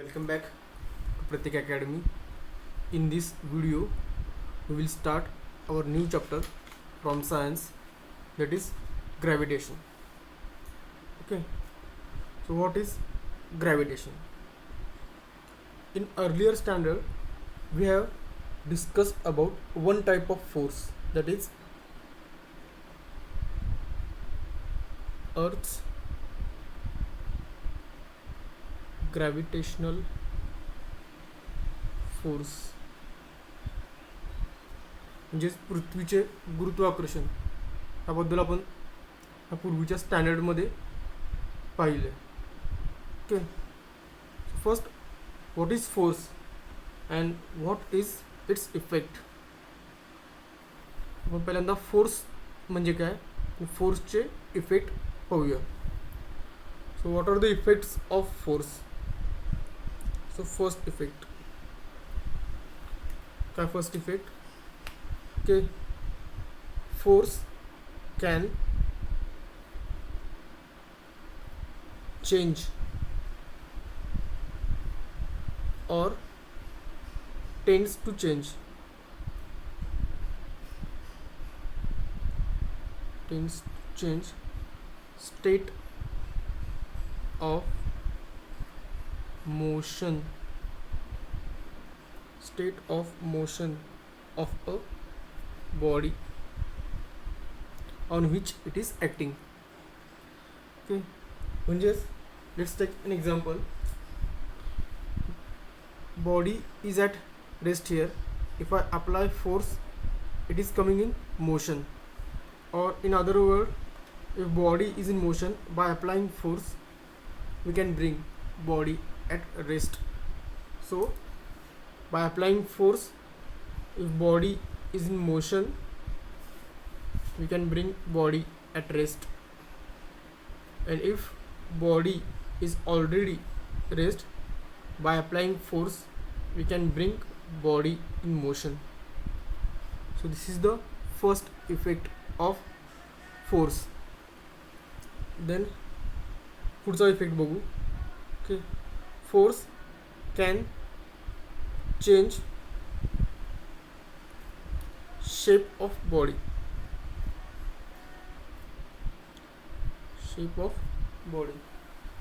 Welcome back to Pratik Academy. In this video, we will start our new chapter from science, that is gravitation. Okay, so what is gravitation? In earlier standard, we have discussed about one type of force, that is Earth's gravitational force, म्हणजेच पृथ्वीचे गुरुत्वाकर्षण याबद्दल आपण ह्या पूर्वीच्या स्टँडर्डमध्ये पाहिले. Okay, first what is force and what is its effect. आपण पहिल्यांदा फोर्स म्हणजे काय, फोर्सचे इफेक्ट पाहूया. So what are the effects of force. So first effect काय, फर्स्ट इफेक्ट के force can change or tends to change state of motion of a body on which it is acting. Okay, म्हणजेच let's take an example. Body is at rest here. If I apply force, it is coming in motion, or in other word, if body is in motion, by applying force we can bring body at rest. So by applying force, if body is in motion, we can bring body at rest, and if body is already rest, by applying force we can bring body in motion. So this is the first effect of force. Then पुढचा effect बघू. Okay, force can change shape of body.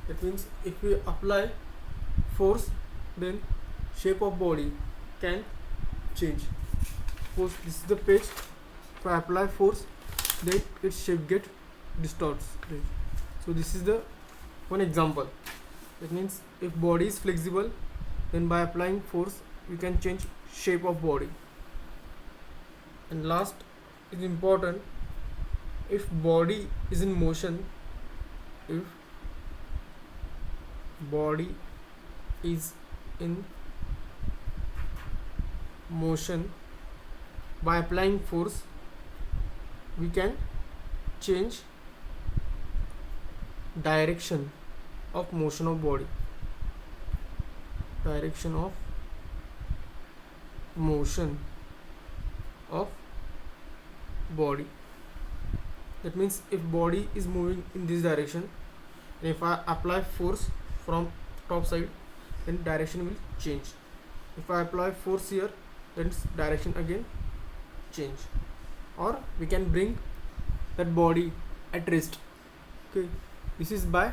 That means if we apply force, then shape of body can change. Suppose this is the page. If I apply force, then its shape get distorts. So this is the one example. That means if body is flexible, then by applying force we can change shape of body. And last is important, if body is in motion, by applying force we can change direction of motion of body. Direction of motion of body. That means if body is moving in this direction, and if I apply force from top side, then direction will change. If I apply force here, then direction again change, or we can bring that body at rest. Okay, this is by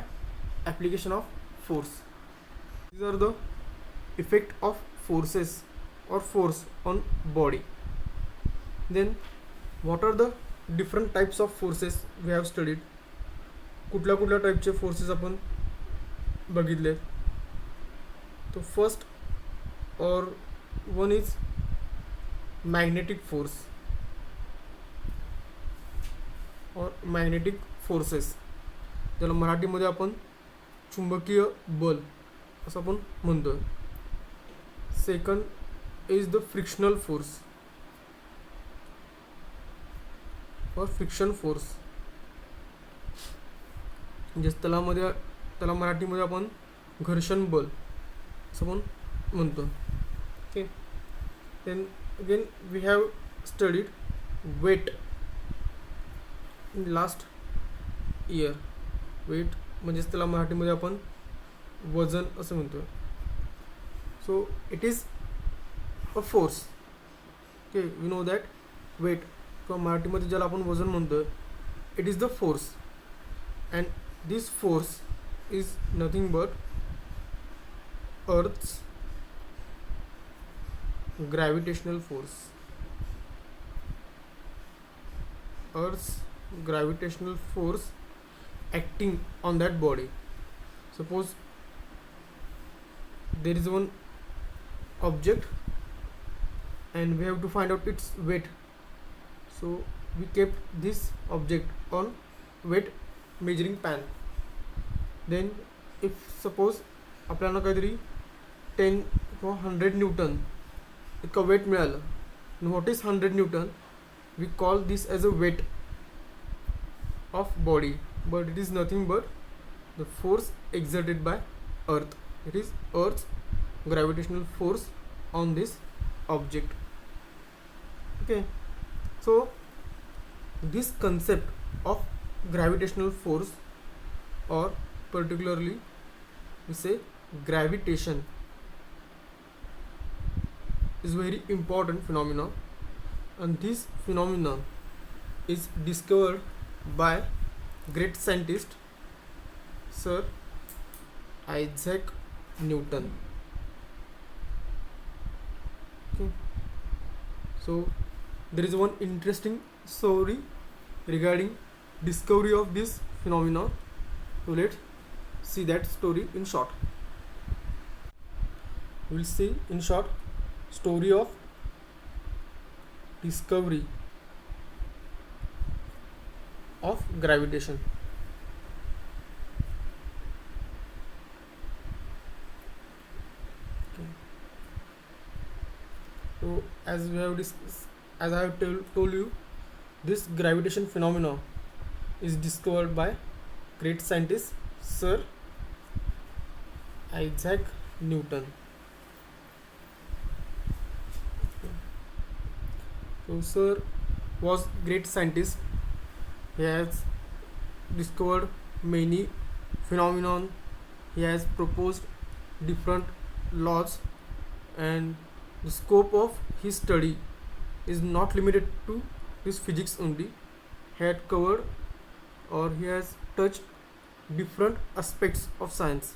application of force. These are the effect of forces or force on body. Then what are the different types of forces we have studied. कुठल्या कुठल्या टाईपचे forces आपण बघितले. तो first or one is magnetic force or magnetic forces, ज्याला मराठीमध्ये आपण चुंबकीय बल असं आपण म्हणतो. Second is the frictional force or friction force, म्हणजे त्याला मराठीमध्ये आपण घर्षण बल असं पण म्हणतो. Okay, then again we have studied weight in last year. Weight म्हणजेच त्याला मराठीमध्ये आपण वजन असं म्हणतो. So it is a force. Okay, we know that weight किंवा मराठीमध्ये ज्याला आपण वजन म्हणतो, it is the force, and this force is nothing but Earth's gravitational force. Earth's gravitational force acting on that body. Suppose there is one object and we have to find out its weight, so we kept this object on weight measuring pan. Then if suppose आपल्याला काहीतरी 10 किंवा 100 Newton इतकं weight मिळालं, what is 100 newton, we call this as a weight of body, but it is nothing but the force exerted by earth. It is earth's gravitational force on this object. Okay, so this concept of gravitational force, or particularly we say gravitation, is very important phenomenon, and this phenomenon is discovered by great scientist Sir Isaac Newton. Okay. So there is one interesting story regarding discovery of this phenomenon. So let's see that story in short. We'll see in short story of discovery of gravitation. So as we have as I have told you, this gravitation phenomenon is discovered by great scientist Sir Isaac Newton. So Sir was great scientist. He has discovered many phenomenon. He has proposed different laws, and the scope of his study is not limited to his physics only. He had covered, or he has touched different aspects of science.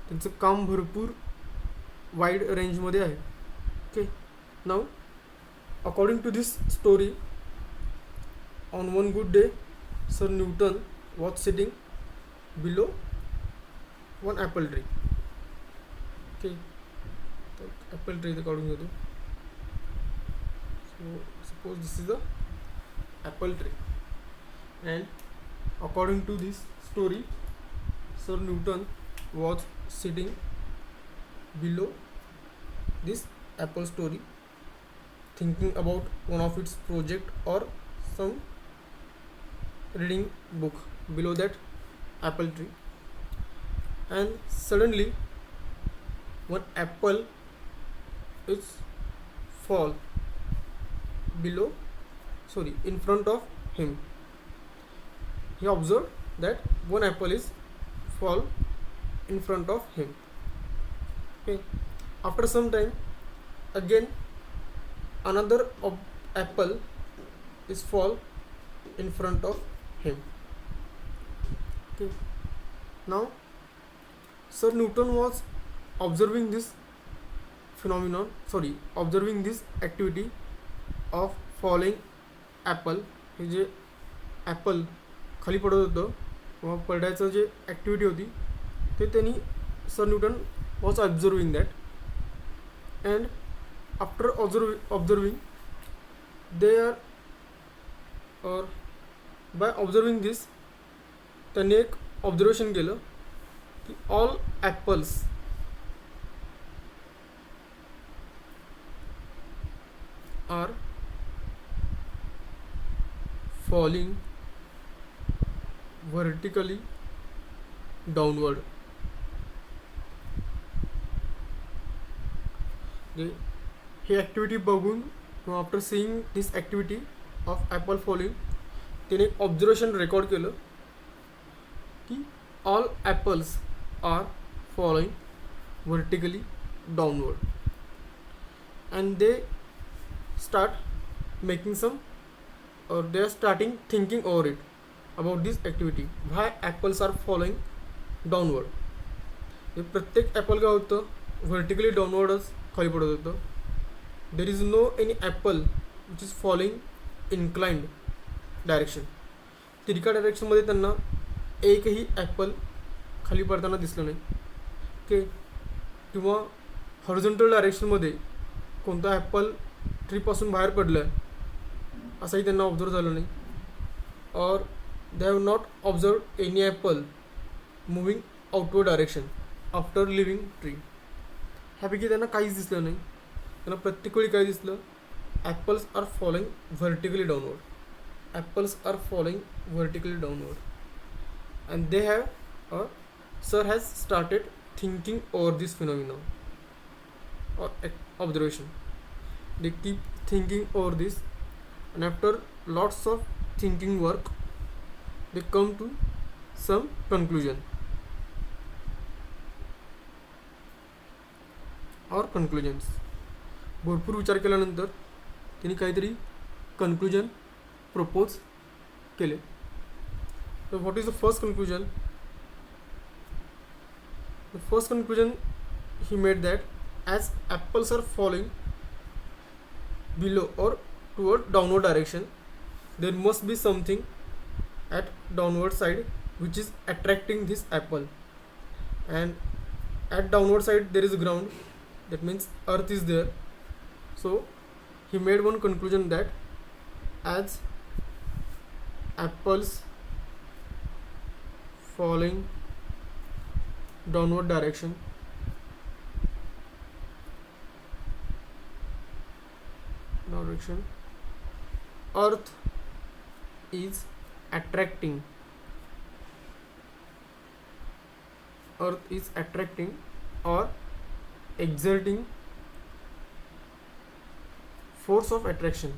त्यांचं काम भरपूर wide रेंजमध्ये आहे. Okay, now according to this story, on one good day Sir Newton was sitting below one apple tree. Okay, apple tree according to, so suppose this is the apple tree, and according to this story, Sir Newton was sitting below this apple story, thinking about one of its project or some reading book below that apple tree, and suddenly one apple is fall in front of him. He observed that one apple is fall in front of him. Okay, after some time again another apple is fall in front of him. Okay, now Sir Newton was observing this activity of falling apple. हे जे apple खाली पडत होतं किंवा पडायचं जे activity होती ते त्यांनी sir Newton was observing that, and after observing they are or by observing this त्यांनी एक ऑब्झर्वेशन केलं की all apples are falling vertically downward. Okay. ही ॲक्टिव्हिटी बघून किंवा after seeing this activity of apple falling त्याने ऑब्झर्वेशन रेकॉर्ड केलं की all apples are following vertically downward. and they start making some, or they are starting thinking over it, about this activity, why apples are falling downward. हे प्रत्येक apple काय होतं, vertically डाऊनवर्डच खाली पडत होतं. There is no any apple which is following inclined direction. तिरक्या डायरेक्शनमध्ये त्यांना एकही ॲपल खाली पडताना दिसलं नाही. ओके, किंवा हॉरिझॉन्टल डायरेक्शनमध्ये कोणता ॲपल ट्रीपासून बाहेर पडलं आहे असंही त्यांना ऑब्झर्व झालं नाही. और they have not observe any Apple moving outward direction after living tree. ह्यापैकी त्यांना काहीच दिसलं नाही. त्यांना प्रत्येक वेळी काय दिसलं, apples are following vertically downward. Apples are following vertically downward. And they have sir has started thinking over this phenomenon or observation. They keep thinking over this, and after lots of thinking work they come to some conclusion or conclusions. भरपूर विचार केल्यानंतर त्यांनी काहीतरी conclusion propose केले. So what is the first conclusion? The first conclusion he made that as apples are falling below or toward downward direction, there must be something at downward side which is attracting this apple, and at downward side there is ground, that means earth is there. So he made one conclusion that as apples falling downward direction, earth is attracting or exerting force of attraction.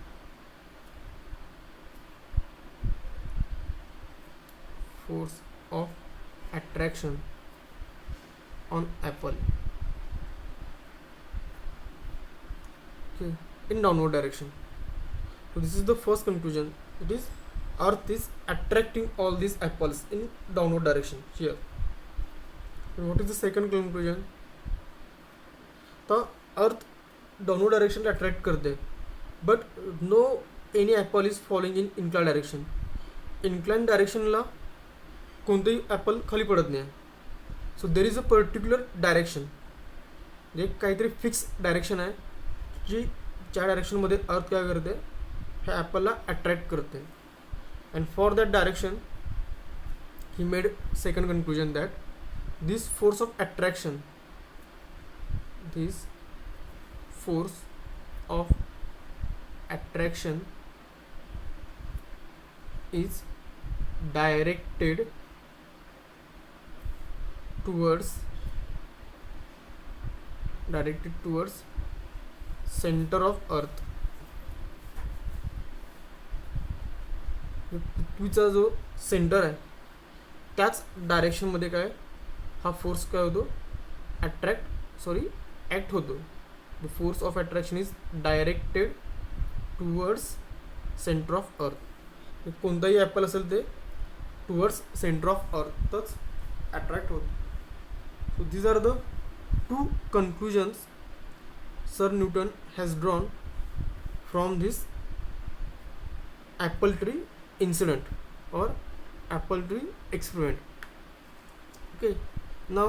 Force of attraction on apple, okay, in downward direction. So this is the first conclusion. It is earth is attracting all these apples in downward direction here. And what is the second conclusion? The earth downward direction attract करते, but no any apple is falling in inclined direction. Inclined direction ला कोणतेही apple खाली पडत नाही. So there is a particular direction, म्हणजे काहीतरी fix direction आहे जी ज्या डायरेक्शनमध्ये अर्थ काय करते, ह्या ॲपलला अट्रॅक्ट करते. And for that direction he made second conclusion that this force of attraction is directed towards center of earth. पृथ्वीचा जो सेंटर आहे त्याच डायरेक्शनमध्ये काय हा फोर्स काय होतो, ॲक्ट होतो. The force of attraction is directed towards centre of earth. कोणताही ॲपल असेल ते टुवर्ड्स सेंटर ऑफ अर्थच अट्रॅक्ट होतो. So these are the two conclusions Sir Newton has drawn from this apple tree incident or apple tree experiment. Okay, now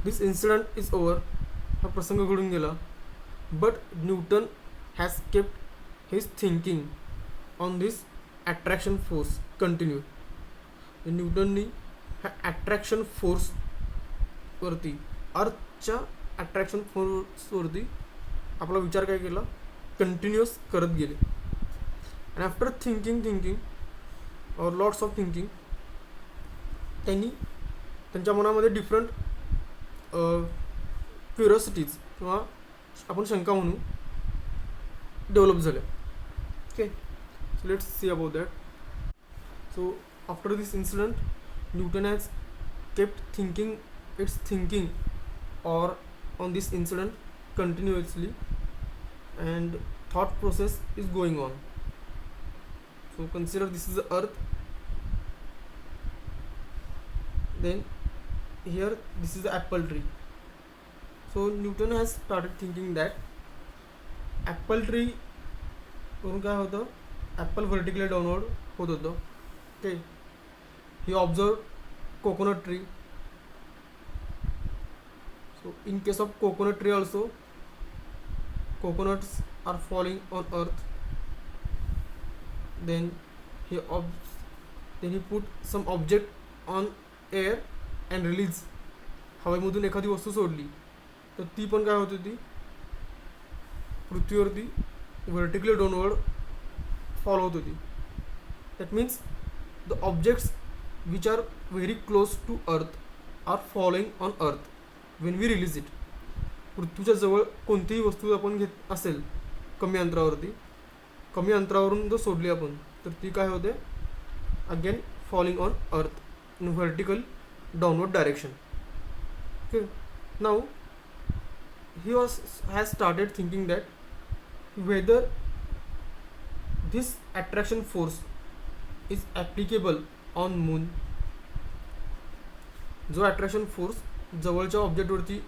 this incident is over. हा प्रसंग घडून गेला, but Newton has kept his thinking on this attraction force continued. न्यूटननी ह्या attraction force वरती, अर्थच्या attraction फोर्सवरती आपला विचार काय केला, कंटिन्युअस करत गेले. अँड आफ्टर थिंकिंग और लॉट्स ऑफ थिंकिंग त्यांनी त्यांच्या मनामध्ये डिफरंट क्युरिओसिटीज किंवा आपण शंका म्हणू डेव्हलप झाल्या. Okay, so let's see about that. So after this incident, Newton has kept thinking or on this incident continuously, and thought process is going on. So consider this is the earth, then here this is the apple tree. So Newton has started thinking that apple tree वरून काय होतं, Apple vertically downward होत होतं. Okay, he observe coconut tree. So in case of coconut tree also, coconuts are falling on earth. Then he put some object on air and release. हवेमधून एखादी वस्तू सोडली तर ती पण काय होत होती, पृथ्वीवरती व्हर्टिकली डाउनवर्ड फॉल होत होती. That means the objects which are very close to earth are following on earth when we release it. पृथ्वीच्या जवळ कोणतीही वस्तू आपण घेत असेल कमी अंतरावरती, कमी अंतरावरून जर सोडली आपण तर ती काय होते, again falling on earth in vertical downward direction. Okay, now he has started thinking that whether this attraction force is applicable on moon. जो अट्रॅक्शन फोर्स जवळच्या ऑब्जेक्टवरती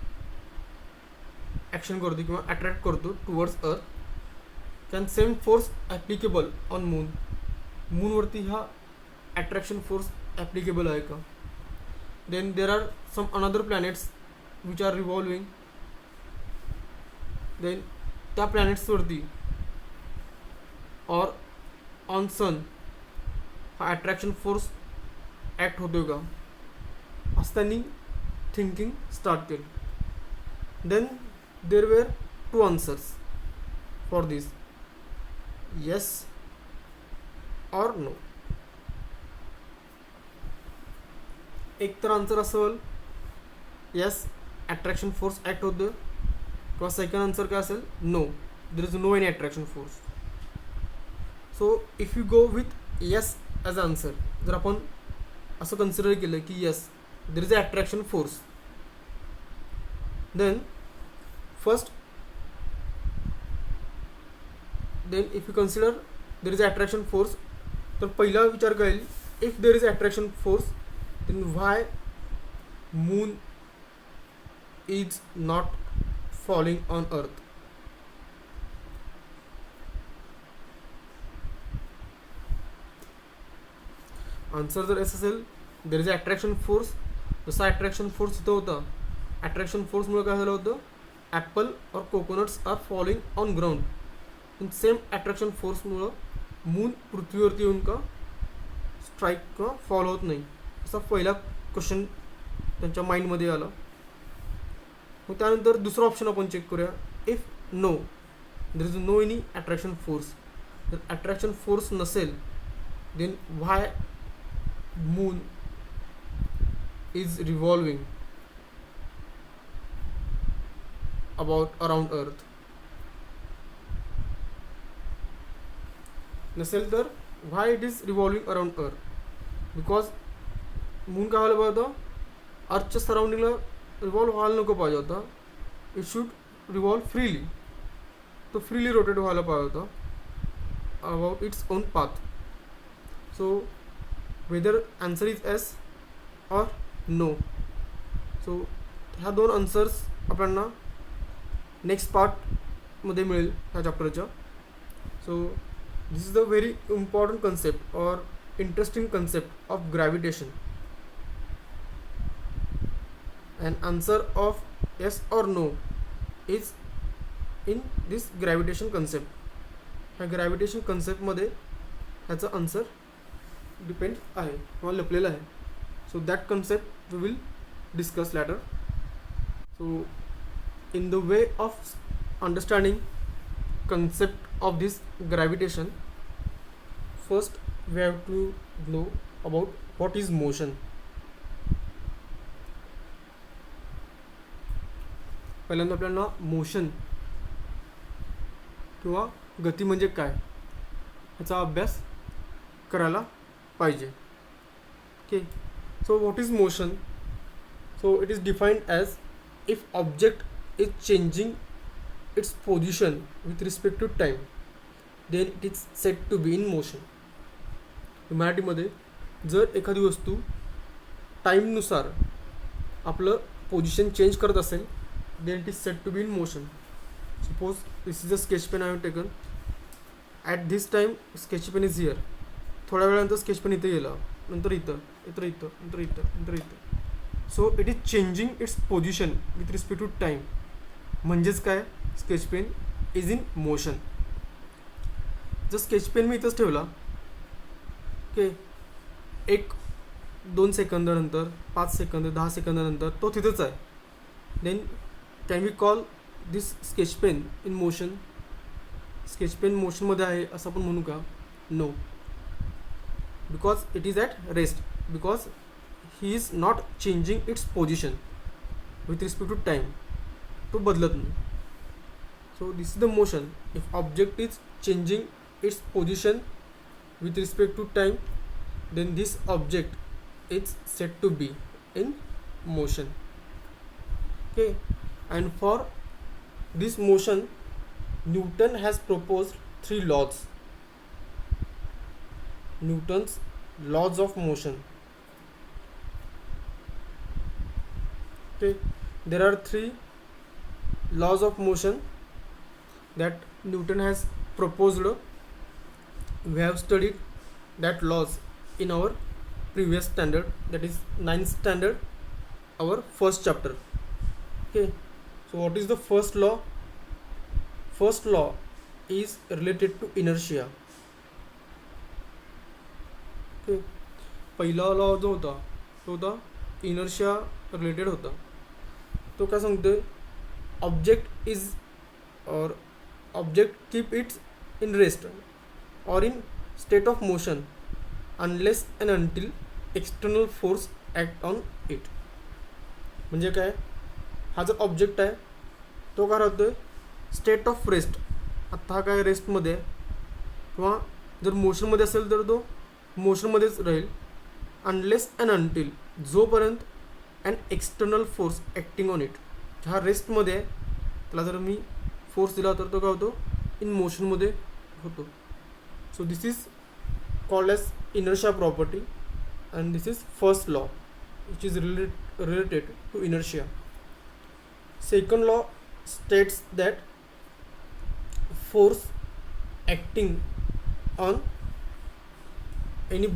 ॲक्शन करतो किंवा अट्रॅक्ट करतो towards earth, can same force applicable on moon. मूनवरती हा attraction force applicable आहे का. Then there are some another planets which are revolving. Then त्या प्लॅनेट्सवरती और ऑन सन हा अट्रॅक्शन फोर्स ॲक्ट होतो का, असं त्यांनी थिंकिंग स्टार्ट केलं. Then there were two answers for this, yes or no. एक तर आन्सर असेल येस अट्रॅक्शन फोर्स ॲक्ट होतं, किंवा सेकंड आन्सर काय असेल no, there is no any attraction force. So if you go with yes as a answer, जर आपण असं कन्सिडर केलं की yes there is a attraction force, then first then if you consider there is a attraction force, तर पहिला विचार करेल if there is a attraction force then why moon is not falling on earth. Answer जर असं असेल there is a attraction force, जसा attraction force इथं होता, अट्रॅक्शन फोर्समुळे काय झालं होतं, apple or coconuts are falling on ground. In same attraction फोर्समुळं मून पृथ्वीवरती येऊन का स्ट्राईक किंवा फॉल होत नाही, असा पहिला क्वेश्चन त्यांच्या माइंडमध्ये आला. मग त्यानंतर दुसरा ऑप्शन आपण चेक करूया, if no there is no any attraction force. जर अट्रॅक्शन फोर्स नसेल then why moon is revolving around earth. नसेल तर why it is revolving around earth, because moon काय व्हायला पाहिजे होतं, अर्थच्या सराउंडिंगला रिवॉल्व व्हायला नको पाहिजे होता, इट शूड रिवॉल्व फ्रीली. तो फ्रीली रोटेट व्हायला पाहिजे होता about its own path. So whether answer is yes or no. सो ह्या दोन आन्सर्स आपल्याला नेक्स्ट पार्टमध्ये मिळेल ह्या चॅप्टरच्या. So this is the very important concept or interesting concept of gravitation. And answer of yes or no is in this gravitation concept. ह्या gravitation कन्सेप्टमध्ये ह्याचा आन्सर डिपेंड आहे किंवा लपलेला आहे. So that concept we will discuss later. So in the way of understanding concept of this gravitation, first we have to know about what is motion. पहिल्यांदा आपल्याला motion किंवा गती म्हणजे काय ह्याचा अभ्यास करायला पाहिजे. Okay, so what is motion. So it is defined as if object is changing its position with respect to time, then it is said to be in motion. मराठीमध्ये जर एखादी वस्तू टाईमनुसार आपलं पोझिशन चेंज करत असेल, then it is said to be in motion. Suppose this is a sketch pen I have taken. At this time sketch pen is here. थोड्या वेळानंतर sketch pen इथे गेला, नंतर इथं, नंतर इथं, नंतर इथं, नंतर इथं. So it is changing its position with respect to time. म्हणजेच काय, sketch pen is in motion. जर स्केच पेन मी इथंच ठेवला, ओके, 1-2 सेकंदानंतर, 5 सेकंद, 10 सेकंदानंतर तो तिथंच आहे, then can we call this sketch pen in motion? Sketch pen मोशनमध्ये आहे असं आपण म्हणू का? No, because it is at rest, because he is not changing its position with respect to time. तो बदलत नाही. So this is the motion. If object is changing its position with respect to time, then this object is said to be in motion. Okay, and for this motion Newton has proposed 3 laws. Newton's laws of motion. Okay, there are 3 laws of motion that Newton has proposed. We have studied that laws in our previous standard, that is 9th standard, our first chapter. Okay, so what is the first law? First law is related to inertia. Okay, पहिला law जो होता तो होता inertia related होता. तो काय सांगतोय, object is और object keep it's in rest or in state of motion unless and until external force act on it. म्हणजे काय, हा जर ऑब्जेक्ट आहे तो काय राहतोय स्टेट ऑफ रेस्ट. आत्ता हा काय रेस्टमध्ये आहे, किंवा जर मोशनमध्ये असेल तर तो मोशनमध्येच राहील, अनलेस अँड अनटिल, जोपर्यंत and external force acting on it. हा रेस्टमध्ये आहे, त्याला जर मी फोर्स दिला तर तो काय होतो, इन मोशनमध्ये होतो. So this is called as inertia property, and this is first law which is related to inertia. Second law states that force acting on any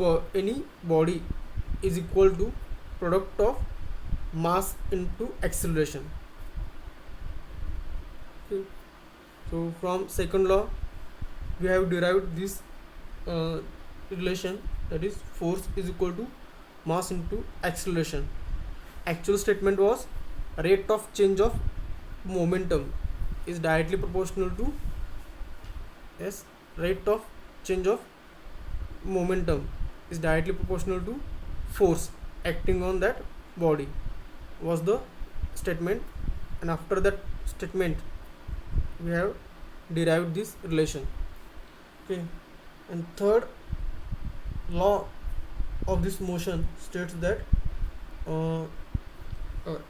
body is equal to product of mass into acceleration. Okay. So from second law we have derived this relation, that is force is equal to mass into acceleration. Actual statement was rate of change of momentum is directly proportional to rate of change of momentum is directly proportional to force acting on that body was the statement, and after that statement we have derived this relation. Okay, and third law of this motion states that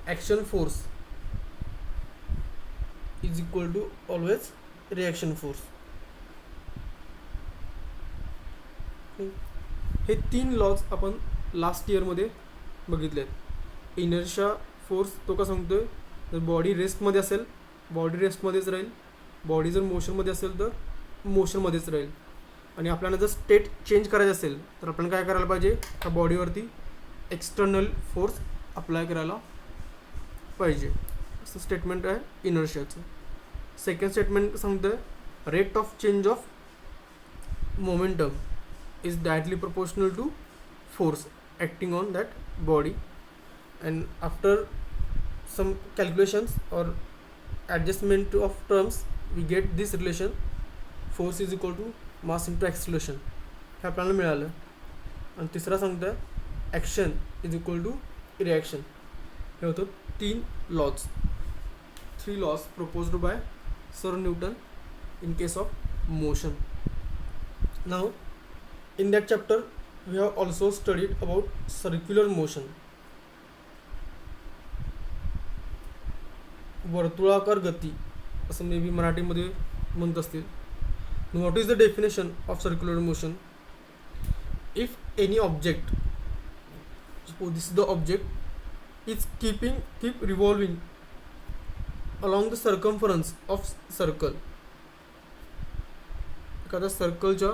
action force is equal to always reaction force. Okay. Hey 3 laws आपण last इयरमध्ये बघितलेत. Inertia force तो का सांगतोय, जर body रेस्टमध्ये असेल body रेस्टमध्येच राहील, body जर मोशनमध्ये असेल तर मोशनमध्येच राहील. आणि आपल्याला जर स्टेट चेंज करायचं असेल तर आपण काय करायला पाहिजे, त्या बॉडीवरती एक्सटर्नल फोर्स अप्लाय करायला पाहिजे. असं स्टेटमेंट आहे इनर्शियाचं. सेकंड स्टेटमेंट सांगतं rate of change of momentum is directly proportional to force acting on that body. And after some calculations or adjustment of terms we get this relation, force is equal to mass into acceleration. हे आपल्याला मिळालं. आणि तिसरा सांगतं action is equal to reaction. हे होतं 3 laws, 3 laws proposed by sir Newton in case of motion. Now in that chapter we have also studied about circular motion. वर्तुळाकार गती असं मे बी मराठीमध्ये म्हणत असतील. What is the definition of circular motion? If any object, suppose this is the object, is keep revolving along the circumference of circle, एखाद्या सर्कलच्या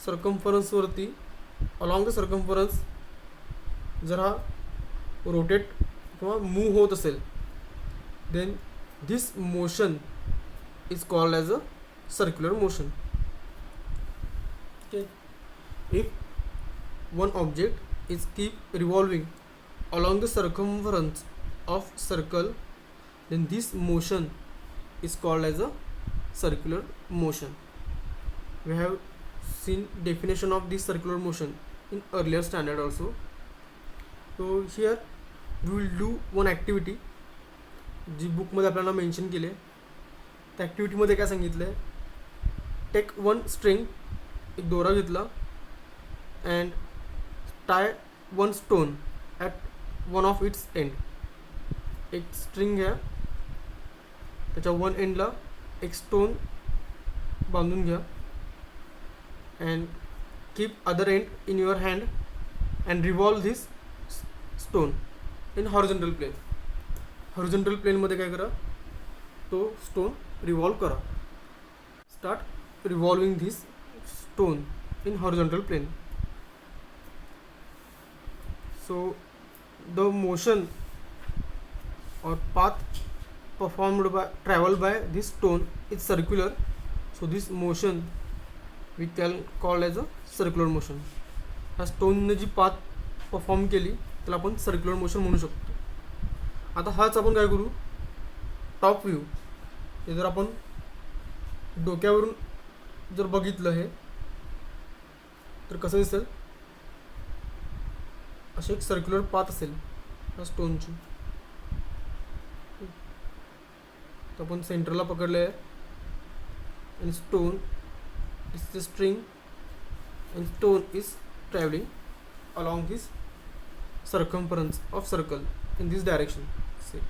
सर्कम्फरन्सवरती along the circumference जर हा रोटेट किंवा मूव्ह होत असेल, then this motion is called as a circular motion. Okay, if one object is keep revolving along the circumference of circle, then this motion is called as a circular motion. We have seen definition of this circular motion in earlier standard also. So here we will do one activity जी बुकमध्ये आपल्याला mention केली आहे. त्या ॲक्टिव्हिटीमध्ये काय सांगितलं आहे, take one string, एक दोरा घेतला, and tie one stone at one of its end. एक स्ट्रिंग घ्या, त्याच्या वन एंडला एक स्टोन बांधून घ्या, and keep other end in your hand and revolve this stone in horizontal plane. Horizontal प्लेनमध्ये काय करा, तो स्टोन रिव्हॉल्व करा. Start revolving this stone in horizontal plane. So the motion or path traveled by this stone is circular, so this motion we can call as a circular motion. ह्या स्टोनने जी path perform केली त्याला आपण circular motion म्हणू शकतो. आता हाच आपण काय करू, टॉप व्ह्यू, हे जर आपण डोक्यावरून जर बघितलं हे तर कसं दिसेल, अशी एक सर्क्युलर पाथ असेल ह्या स्टोनची. तर आपण सेंटरला पकडले आहे, आणि stone is the string and stone is travelling along this circumference of circle in this direction, say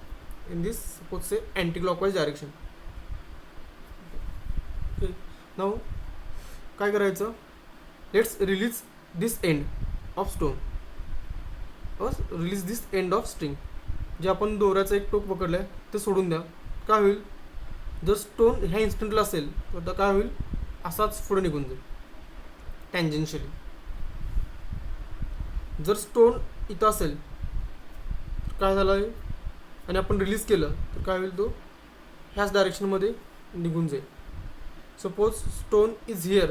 in this suppose say anti-clockwise direction. Okay, now काय करायचं, let's release this end of stone or release this end of string. जे आपण दोऱ्याचं एक टोक पकडलं आहे ते सोडून द्या. काय होईल, जर स्टोन ह्या इन्स्टंटला असेल तर काय होईल, असाच पुढे निघून जाईल टँजेन्शियली. जर स्टोन इथं असेल तर काय झालं आहे, आणि आपण रिलीज केलं तर काय होईल, तो ह्याच डायरेक्शनमध्ये निघून जाईल. Suppose stone is here,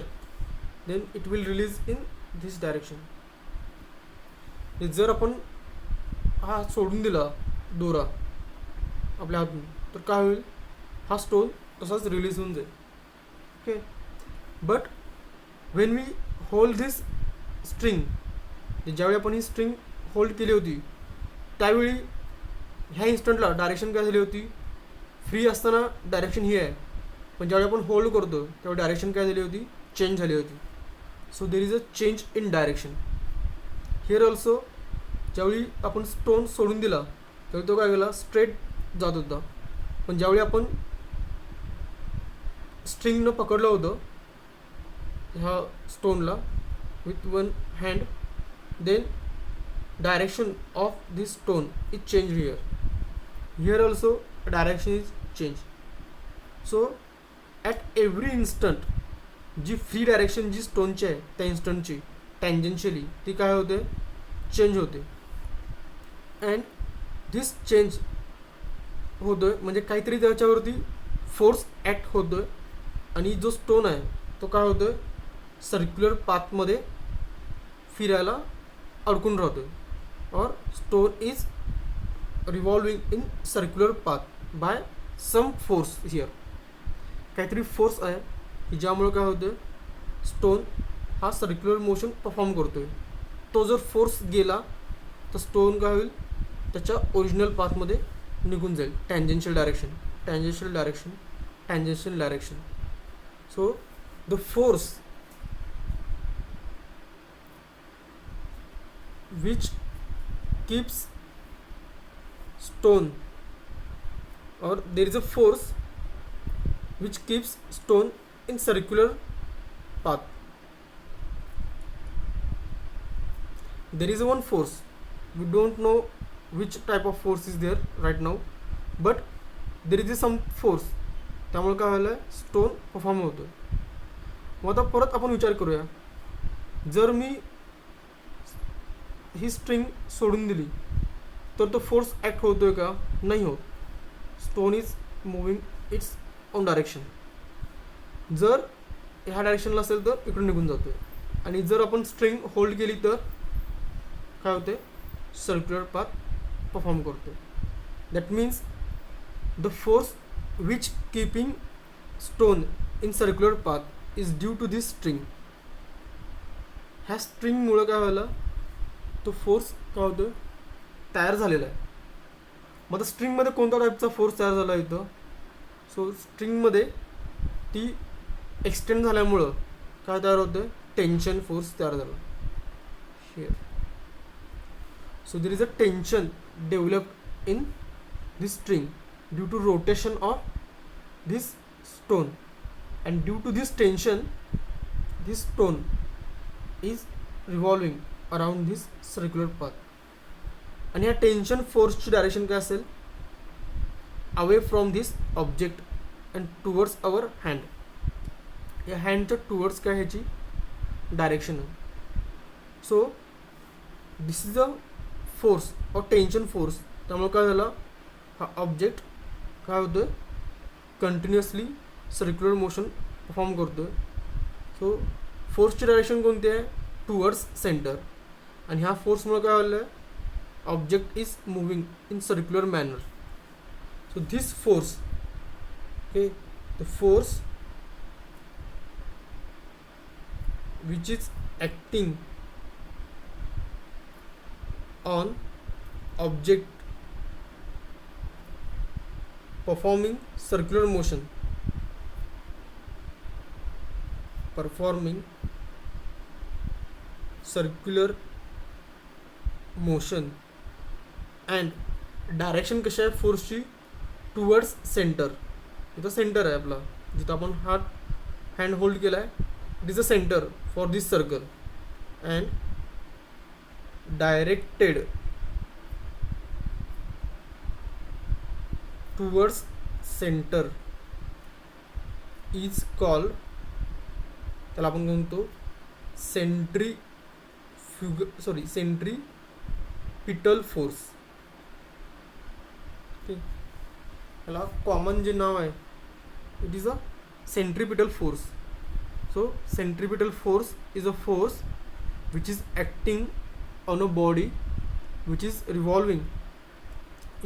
then it will release in this direction. जर आपण हा सोडून दिला दोरा आपल्या हातून तर काय होईल, हा स्टोन तसाच रिलीज होऊन जाईल. Okay, but when we hold this string, ज्यावेळी आपण ही स्ट्रिंग होल्ड केली होती त्यावेळी ह्या इन्स्टंटला डायरेक्शन काय झाली होती, फ्री असताना डायरेक्शन ही आहे, पण ज्यावेळी आपण होल्ड करतो त्यावेळी डायरेक्शन काय झाली होती, चेंज झाली होती. So there is a change in direction here also. ज्यावेळी आपण स्टोन सोडून दिला त्यावेळी तो काय केला, स्ट्रेट जात होता, पण ज्यावेळी आपण स्ट्रिंगनं पकडलं होतं ह्या स्टोनला with one hand, then direction of this stone is changed here. Here also direction is changed. So at every instant जी फ्री डायरेक्शन जी स्टोनची आहे त्या इन्स्टंटची टँजेन्शियली ती काय होते, चेंज होते. अँड दिस चेंज होतोय म्हणजे काहीतरी त्याच्यावरती फोर्स ॲक्ट होतोय, आणि जो स्टोन आहे तो काय होतोय, सर्क्युलर पाथमध्ये फिरायला अडकून राहतोय. Or stone is revolving in circular path by some force. Here काहीतरी फोर्स आहे की ज्यामुळे काय होतं, स्टोन हा सर्क्युलर मोशन परफॉर्म करतोय. तो जर फोर्स गेला तर स्टोन काय होईल, त्याच्या ओरिजिनल पाथमध्ये निघून जाईल, tangential direction, tangential direction, tangential direction. So the force which keeps stone, or there is a force which keeps stone in circular path. There is one force, we don't know which type of force is there right now, but there is some force, त्यामुळे काय व्हायला stone perform होतो. मग आता परत आपण विचार करूया, जर मी ही स्ट्रिंग सोडून दिली तर तो फोर्स ॲक्ट होतोय का? नाही होत. Stone is moving it's on direction. जर ह्या डायरेक्शनला असेल तर इकडून निघून जातोय, आणि जर आपण स्ट्रिंग होल्ड केली तर काय होते? सर्क्युलर पाथ परफॉर्म करतो. That means the force which keeping stone in circular path is due to this string. ह्या स्ट्रिंगमुळं काय व्हायला तो फोर्स काय होतो? तयार झालेला आहे. मग आता स्ट्रिंगमध्ये कोणत्या टाईपचा फोर्स तयार झाला इथं? सो स्ट्रिंगमध्ये ती एक्सटेंड झाल्यामुळं काय तयार होतं? टेन्शन फोर्स तयार झाला. Here so there is a tension developed in this string due to rotation of this stone, and due to this tension this stone is revolving around this circular path. आणि ह्या tension फोर्सची direction काय असेल? Away from this object and towards our hand. या हँडच्या towards काय ह्याची direction आहे. सो this is a force और tension force. त्यामुळे काय झालं? हा ऑब्जेक्ट काय होतं? कंटिन्युअसली सर्क्युलर मोशन परफॉर्म करतो. सो फोर्सची डायरेक्शन कोणती आहे? Towards centre. आणि ह्या फोर्समुळे काय झालं? Object is moving in circular manner. So this force, okay, the force which is acting on object performing circular motion and direction कशी आहे फोर्सची? Towards centre. इथं सेंटर आहे आपला, जिथं आपण हात हँड होल्ड केला आहे, it is a centre for this circle, and directed towards center is called, त्याला आपण म्हणतो सेंट्रीपिटल फोर्स. त्याला कॉमन जे नाव आहे, it is a centripetal force. So centripetal force is a force which is acting on a body which is revolving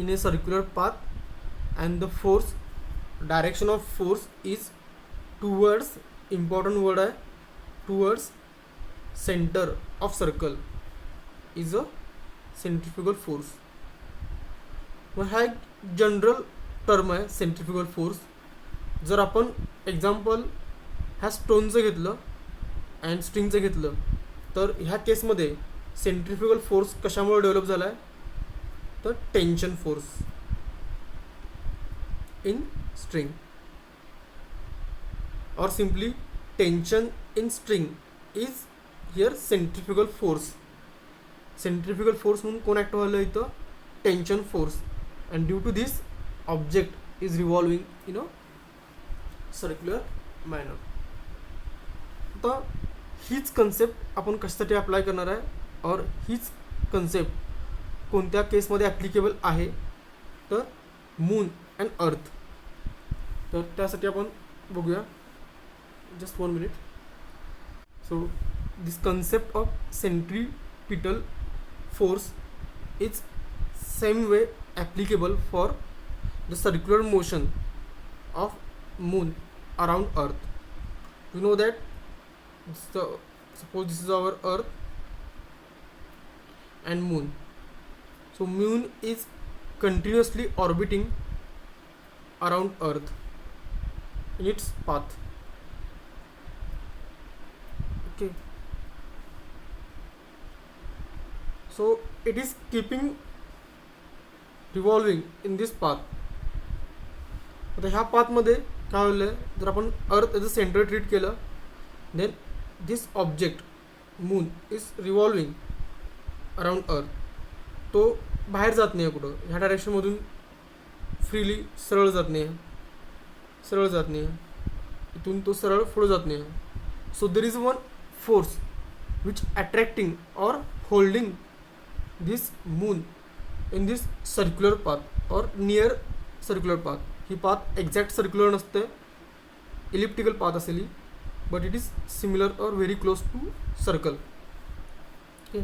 in a circular path, and the force direction of force is towards, important word hai, towards center of circle is a centrifugal force. मग हा एक general term आहे centrifugal force. जर आपण example ह्या स्टोनचं घेतलं and स्ट्रिंगचं घेतलं तर ह्या केसमध्ये सेंट्रिफ्युगल फोर्स कशामुळे डेव्हलप झाला आहे? तर tension force in string, or simply tension in string is here centrifugal force. Centrifugal force म्हणून कोण ॲक्ट व्हायला इथं? Tension force. And due to this object is revolving in a circular manner. आता हीच कन्सेप्ट आपण कशासाठी अप्लाय करणार आहे, और हीच कन्सेप्ट कोणत्या केसमध्ये ॲप्लिकेबल आहे? तर मून अँड अर्थ. तर त्यासाठी आपण बघूया, just 1 minute. So this concept of centripetal force is same way applicable for the circular motion of moon around earth. You know that suppose this is our earth and moon. So moon is continuously orbiting around earth in its path. Okay, so it is keeping revolving in this path. आता ह्या पाथमध्ये काय होलं, जर आपण earth as a centre treat केलं, then this object moon is revolving around earth. तो बाहेर जात नाही आहे कुठं, ह्या डायरेक्शनमधून फ्रीली सरळ जात नाही आहे, इथून तो सरळ पुढे जात नाही आहे. So there is one force which attracting or holding this moon in this circular path or near circular path. ही पाथ एक्झॅक्ट सर्क्युलर नसते, इलिप्टिकल पाथ असेल ही, but it is similar or very close to circle. Okay,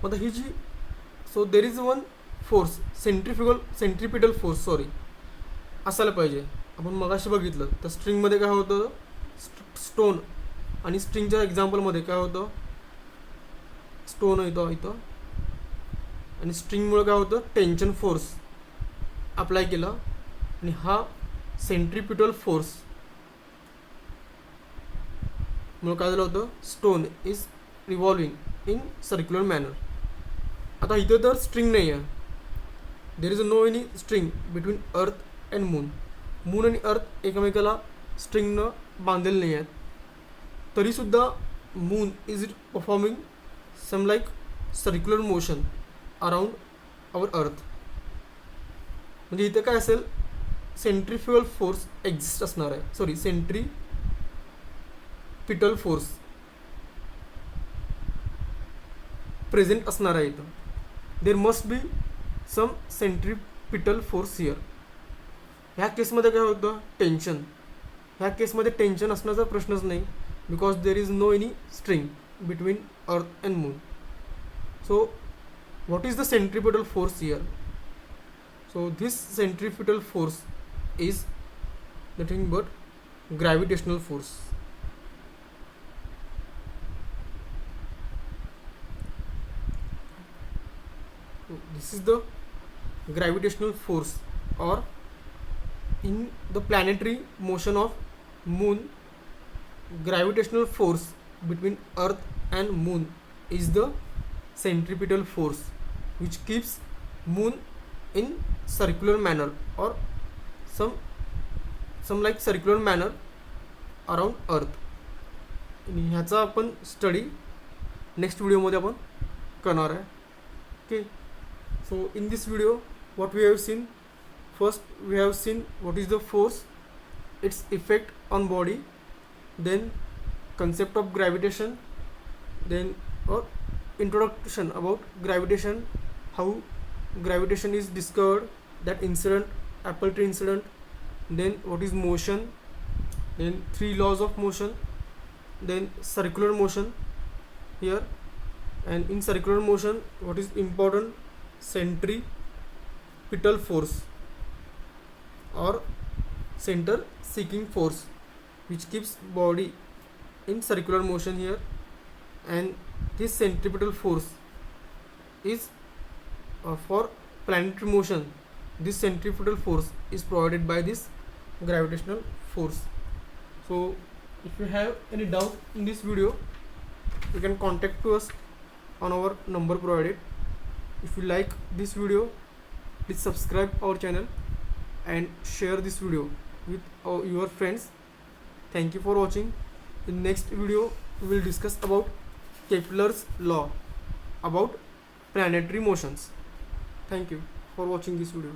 मग ही जी, so there is one force centripetal force असायला पाहिजे. आपण मगाशी बघितलं तर स्ट्रिंगमध्ये काय होतं, स्टोन आणि स्ट्रिंगच्या एक्झाम्पलमध्ये काय होतं, स्टोन येतो इथं आणि स्ट्रिंगमुळे काय होतं, टेन्शन फोर्स अप्लाय केला आणि हा सेंट्रिपिटल फोर्स मुळे काय झालं होतं, stone is revolving in circular manner. आता इथं तर स्ट्रिंग नाही आहे, there is no any string between earth and moon. Moon आणि अर्थ एकमेकाला स्ट्रिंगनं बांधलेले नाही आहेत, तरीसुद्धा moon is performing some like circular motion around our earth. म्हणजे इथं काय असेल, सेंट्रिफ्युगल फोर्स एक्झिस्ट असणार आहे, सेंट्रिपिटल फोर्स प्रेझेंट असणार आहे इथं. There must be some centripetal force here. ह्या केसमध्ये काय होतं, टेन्शन. ह्या केसमध्ये टेन्शन असण्याचा प्रश्नच नाही, because there is no any string between earth and moon. So what is the centripetal force here? So this centripetal force is nothing but gravitational force. So this is the gravitational force, or in the planetary motion of moon, gravitational force between earth and moon is the centripetal force which keeps moon in circular manner or some like circular manner around earth. आणि ह्याचा आपण study next व्हिडिओमध्ये आपण करणार आहे. Okay, so in this video what we have seen, first we have seen what is the force, its effect on body, then concept of gravitation, then or introduction about gravitation, how gravitation is discovered, that incident, apple tree incident, then what is motion, then 3 laws of motion, then circular motion here, and in circular motion what is important, centripetal force or center seeking force which keeps body in circular motion here. And this centripetal force is for planetary motion. This centripetal force is provided by this gravitational force. So if you have any doubt in this video, you can contact to us on our number provided. If you like this video, please subscribe our channel and share this video with your friends. Thank you for watching. In next video we will discuss about Kepler's law about planetary motions. Thank you for watching this video.